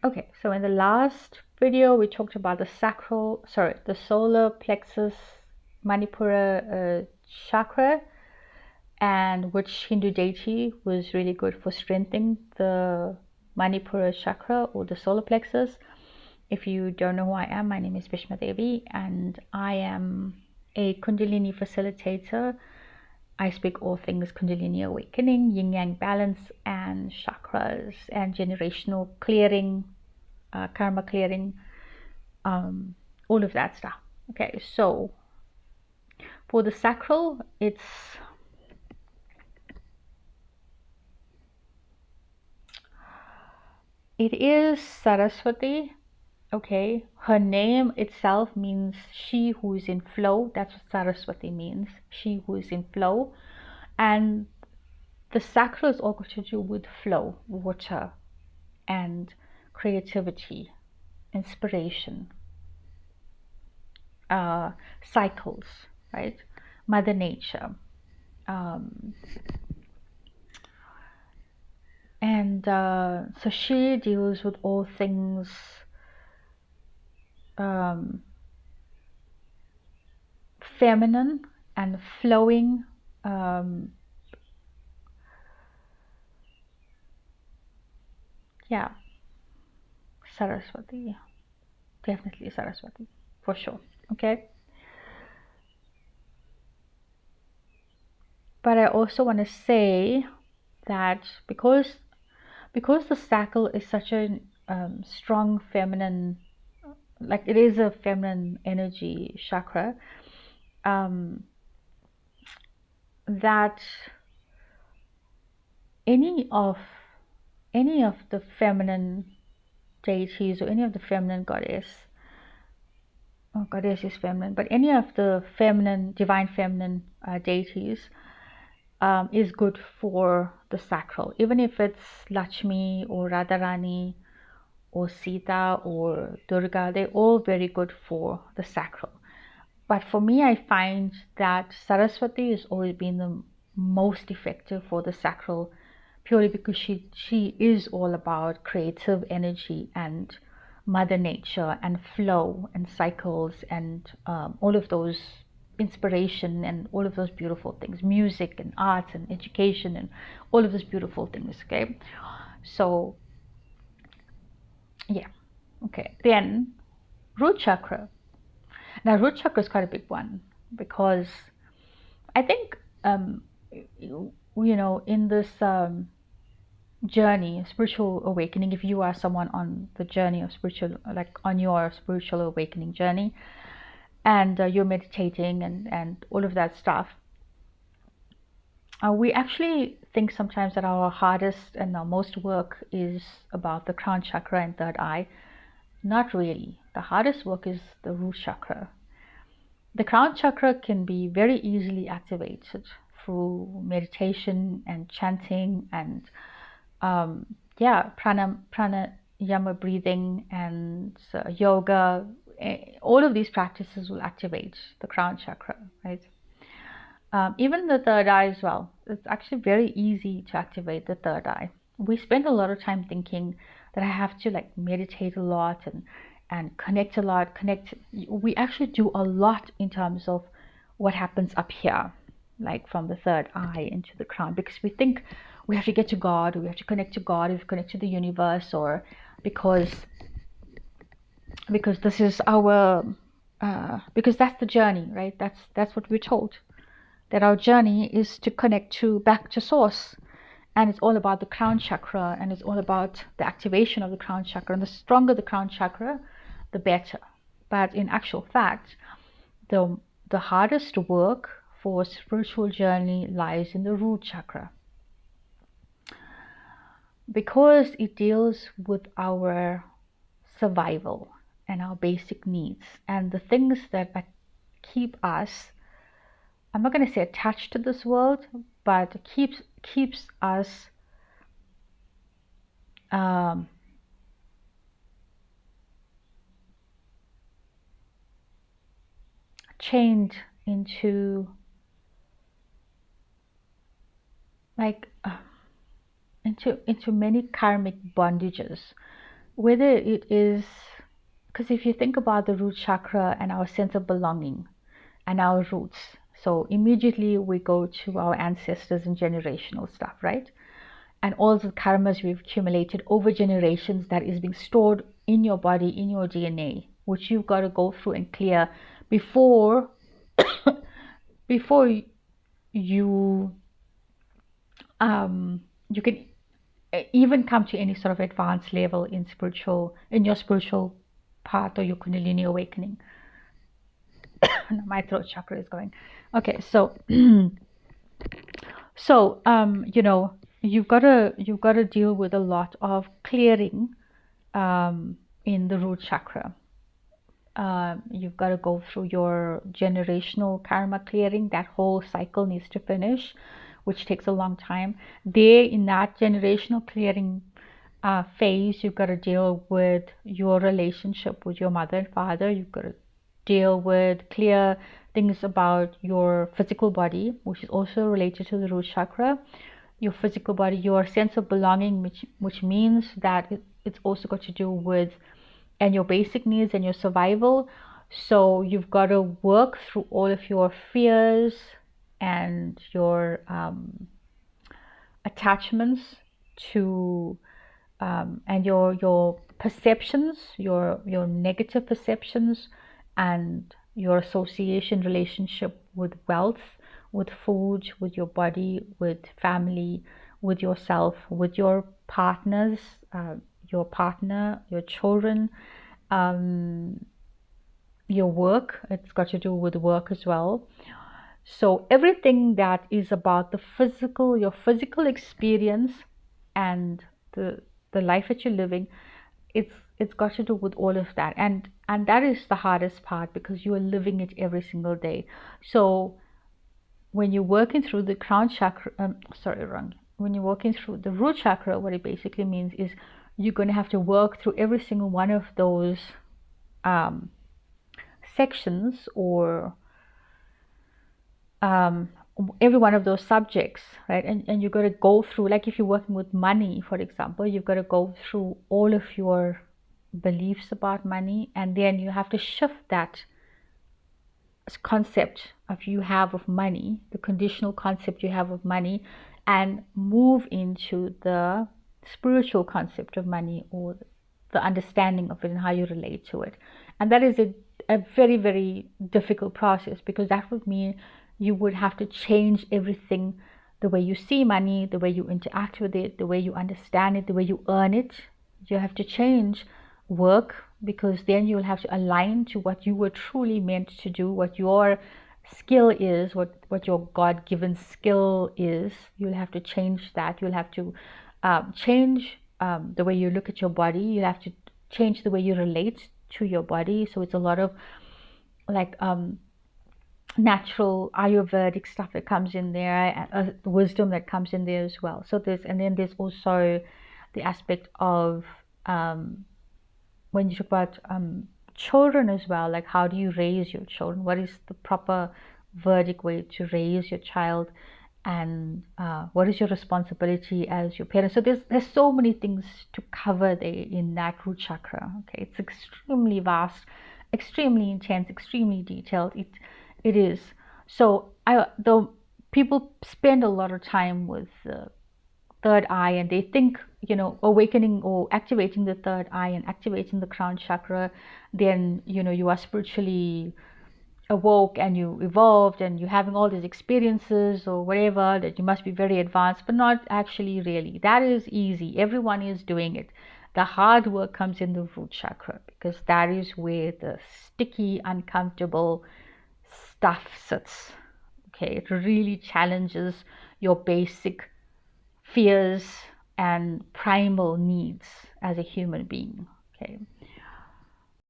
Okay, so in the last video we talked about the solar plexus Manipura chakra, and which Hindu deity was really good for strengthening the Manipura chakra or the solar plexus. If you don't know who I am, my name is Bhishma Devi, and I am a Kundalini facilitator. I speak all things Kundalini awakening, yin yang balance, and chakras, and generational clearing, karma clearing, all of that stuff. Okay, so for the sacral, it is Saraswati. Okay, her name itself means she who is in flow. That's what Saraswati means, she who is in flow. And the sacral is all got to do with flow, water, and creativity, inspiration, cycles, right? Mother Nature. And so she deals with all things feminine and flowing, yeah, Saraswati, definitely Saraswati, for sure. Okay, but I also want to say that because the sacral is such a strong feminine, like it is a feminine energy chakra, that any of the feminine deities or any of the feminine goddess is feminine, but any of the feminine, divine feminine deities is good for the sacral, even if it's Lakshmi or Radharani or Sita or Durga. They're all very good for the sacral. But for me, I find that Saraswati has always been the most effective for the sacral, purely because she is all about creative energy and Mother Nature and flow and cycles and all of those inspiration and all of those beautiful things, music and arts and education and all of those beautiful things. Okay, so yeah, okay, then root chakra. Now root chakra is quite a big one, because I think in this journey, spiritual awakening, if you are someone on the journey of spiritual, like on your spiritual awakening journey, and you're meditating and all of that stuff, we actually think sometimes that our hardest and our most work is about the crown chakra and third eye. Not really. The hardest work is the root chakra. The crown chakra can be very easily activated through meditation and chanting and pranayama breathing and yoga. All of these practices will activate the crown chakra, right? Even the third eye as well. It's actually very easy to activate the third eye. We spend a lot of time thinking that I have to like meditate a lot and connect a lot. We actually do a lot in terms of what happens up here, like from the third eye into the crown, because we think we have to get to God, we have to connect to God, we have to connect to the universe, or because this is our because that's the journey, right? That's what we're told, that our journey is to connect back to source, and it's all about the crown chakra, and it's all about the activation of the crown chakra, and the stronger the crown chakra, the better. But in actual fact, the hardest work for a spiritual journey lies in the root chakra, because it deals with our survival and our basic needs and the things that keep us, I'm not going to say attached to this world, but keeps us chained into into many karmic bondages whether it is, because if you think about the root chakra and our sense of belonging and our roots, so immediately we go to our ancestors and generational stuff, right? And all the karmas we've accumulated over generations that is being stored in your body, in your DNA, which you've got to go through and clear before before you you can even come to any sort of advanced level in your spiritual path or your kundalini awakening. My throat chakra is going. Okay, so so you've got to deal with a lot of clearing in the root chakra. You've got to go through your generational karma clearing. That whole cycle needs to finish, which takes a long time. There, in that generational clearing phase, you've got to deal with your relationship with your mother and father. You've got to deal with clear things about your physical body, which is also related to the root chakra. Your physical body, your sense of belonging, which means that it's also got to do with and your basic needs and your survival. So you've got to work through all of your fears and your attachments to and your perceptions, your negative perceptions, and your association relationship with wealth, with food, with your body, with family, with yourself, with your partners, your partner, your children, your work. It's got to do with work as well. So everything that is about the physical, your physical experience and the life that you're living, it's got to do with all of that. And that is the hardest part because you are living it every single day. So when you're working through the crown chakra, when you're working through the root chakra, what it basically means is you're going to have to work through every single one of those sections or every one of those subjects, right? And you've got to go through, like if you're working with money, for example, you've got to go through all of your beliefs about money, and then you have to shift that concept you have of money, the conditional concept you have of money, and move into the spiritual concept of money or the understanding of it and how you relate to it. And that is a very, very difficult process because that would mean you would have to change everything, the way you see money, the way you interact with it, the way you understand it, the way you earn it. You have to change work because then you'll have to align to what you were truly meant to do, what your skill is, what your God-given skill is. You'll have to change that. You'll have to change the way you look at your body. You'll have to change the way you relate to your body. So it's a lot of like natural Ayurvedic stuff that comes in there, and wisdom that comes in there as well. So there's also the aspect of when you talk about children as well, like how do you raise your children? What is the proper Vedic way to raise your child? And what is your responsibility as your parent? So there's so many things to cover there in that root chakra. Okay, it's extremely vast, extremely intense, extremely detailed. It is. So the people spend a lot of time with the third eye, and they think awakening or activating the third eye and activating the crown chakra, then you are spiritually awoke and you evolved and you're having all these experiences or whatever, that you must be very advanced, but not actually really. That is easy. Everyone is doing it. The hard work comes in the root chakra because that is where the sticky, uncomfortable stuff sits. Okay, it really challenges your basic fears and primal needs as a human being. Okay,